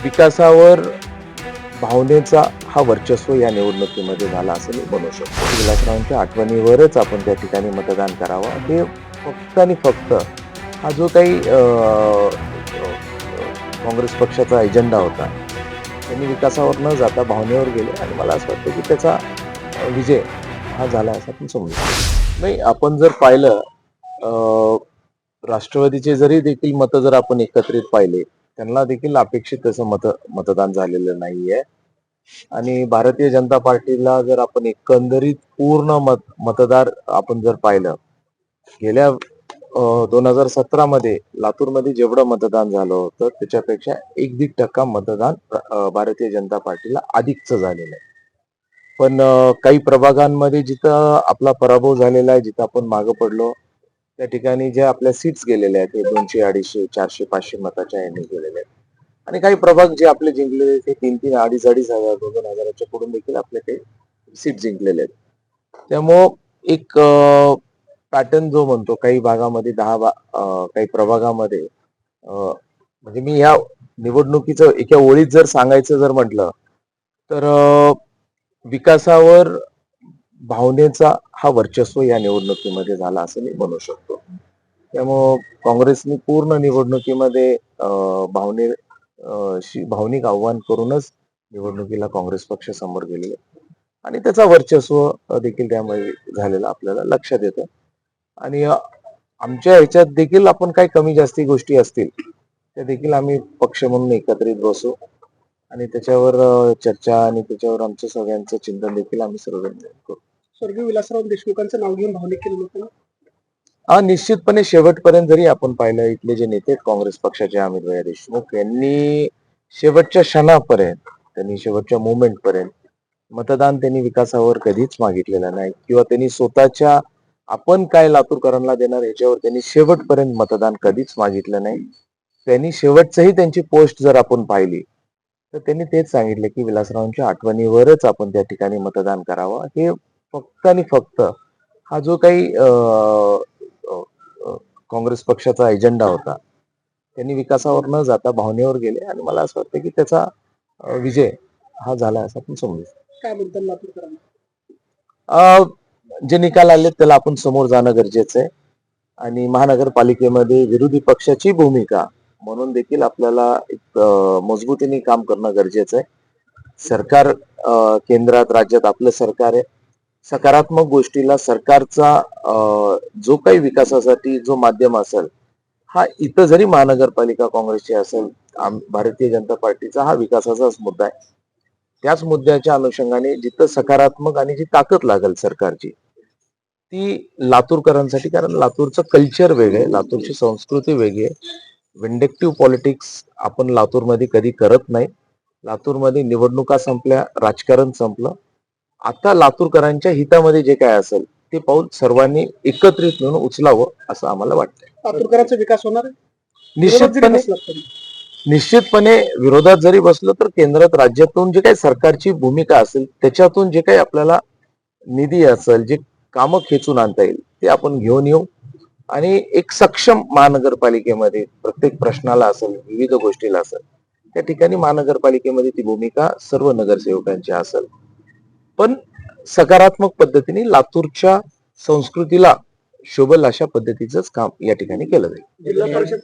विकासावर भावनेचा हा वर्चस्व या निवडणुकीमध्ये झाला असं मी म्हणू शकतो. विलासरावांच्या आठवणीवरच आपण त्या ठिकाणी मतदान करावं, हे फक्त आणि फक्त हा जो काही काँग्रेस पक्षाचा एजेंडा होता, त्यांनी विकासावर न जाता भावनेवर गेले आणि मला असं वाटतं की त्याचा विजय हा झाला असं आपण समजू शकतो. नाही, आपण जर पाहिलं राष्ट्रवादीचे जरी देखील मतं जर आपण एकत्रित पाहिले, त्यांना देखील अपेक्षित तसं मतदान झालेलं नाहीये. आणि भारतीय जनता पार्टीला जर आपण एकंदरीत पूर्ण मतदार आपण जर पाहिलं, गेल्या 2017 मध्ये लातूरमध्ये जेवढं मतदान झालं होतं त्याच्यापेक्षा 1.5% मतदान भारतीय जनता पार्टीला अधिकच झालेलं आहे. पण काही प्रभागांमध्ये जिथं आपला पराभव झालेला आहे, जिथं आपण मागं पडलो, त्या ठिकाणी ज्या आपल्या सीट्स गेलेल्या आहेत ते 200, 250, 400, 500 मताच्या यांनी गेलेले आहेत. आणि काही प्रभाग जे आपले जिंकलेले ते 3-3, 2,500 हजार, 2,000 हजाराच्या पुढून देखील आपले ते सीट जिंकलेले आहेत. त्यामुळं एक पॅटर्न जो म्हणतो काही भागामध्ये काही प्रभागामध्ये म्हणजे मी या निवडणुकीचं एका ओळीत जर सांगायचं जर म्हटलं तर विकासावर भावनेचा हा वर्चस्व या निवडणुकीमध्ये झाला असं मी म्हणू शकतो. त्यामुळं काँग्रेसने पूर्ण निवडणुकीमध्ये भावनिक आव्हान करूनच निवडणुकीला काँग्रेस पक्ष समोर गेलेले आणि त्याचा वर्चस्व देखील त्यामध्ये झालेला आपल्याला लक्षात येतं. आणि आमच्या ह्याच्यात देखील आपण काही कमी जास्ती गोष्टी असतील त्या देखील आम्ही पक्ष म्हणून एकत्रित बसू आणि त्याच्यावर चर्चा आणि त्याच्यावर आमचं सगळ्यांचं चिंतन देखील आम्ही सर्वजण करू. स्वर्गीय विलासराव देशमुखांचं नाव घेऊन भावनिक केलं होतं. निश्चितपणे शेवटपर्यंत जरी आपण पाहिलं, इथले जे नेते काँग्रेस पक्षाचे अमित देशमुख यांनी शेवटच्या क्षणापर्यंत, त्यांनी शेवटच्या मोमेंट पर्यंत मतदान त्यांनी विकासावर कधीच मागितलेलं नाही किंवा त्यांनी स्वतःच्या आपण काय लातूरकरांना देणार याच्यावर त्यांनी शेवटपर्यंत मतदान कधीच मागितलं नाही. त्यांनी शेवटचंही त्यांची पोस्ट जर आपण पाहिली तर त्यांनी तेच सांगितलं की विलासरावांच्या आठवणीवरच आपण त्या ठिकाणी मतदान करावं, हे फक्त आणि फक्त हा जो काही काँग्रेस पक्षाचा एजेंडा होता, त्यांनी विकासावर न जाता भावनेवर गेले आणि मला असं वाटतं की त्याचा विजय हा झाला असं आपण समजू शकतो. काय म्हणतात लातूरकरांना? जे निकाल आले त्याला आपण समोर जाणं गरजेचं आहे आणि महानगरपालिकेमध्ये विरोधी पक्षाची भूमिका म्हणून देखील आपल्याला एक मजबूतीने काम करणं गरजेचं आहे. सरकार केंद्रात राज्यात आपलं सरकार आहे. सकारात्मक गोष्टीला सरकारचा जो काही विकासासाठी जो माध्यम असेल, हा इथं जरी महानगरपालिका काँग्रेसची असेल, भारतीय जनता पार्टीचा हा विकासाचाच मुद्दा आहे. त्याच मुद्द्याच्या अनुषंगाने जिथं सकारात्मक आणि जी ताकद लागेल सरकारची ती लातूरकरांसाठी, कारण लातूरचं कल्चर वेगळं आहे, लातूरची संस्कृती वेगळी आहे. विंडेक्टिव्ह पॉलिटिक्स आपण लातूरमध्ये कधी करत नाही. लातूरमध्ये निवडणुका संपल्या, राजकारण संपलं. आता लातूरकरांच्या हितामध्ये जे काय असेल ते पाऊल सर्वांनी एकत्रित मिळून उचलावं असं आम्हाला वाटतंय. लातूरकरांचा विकास होणार आहे? निश्चितपणे विरोधात जरी बसलो तर केंद्रात राज्यातून जे काही सरकारची भूमिका असेल त्याच्यातून जे काही आपल्याला निधी असेल, जे कामं खेचून आणता येईल ते आपण घेऊन येऊ आणि एक सक्षम महानगरपालिकेमध्ये प्रत्येक प्रश्नाला असेल, विविध गोष्टीला असेल, त्या ठिकाणी महानगरपालिकेमध्ये ती भूमिका सर्व नगरसेवकांची असेल, पण सकारात्मक पद्धतीने लातूरच्या संस्कृतीला शोभल अशा पद्धतीचंच काम या ठिकाणी केलं जाईल. जिल्हा परिषद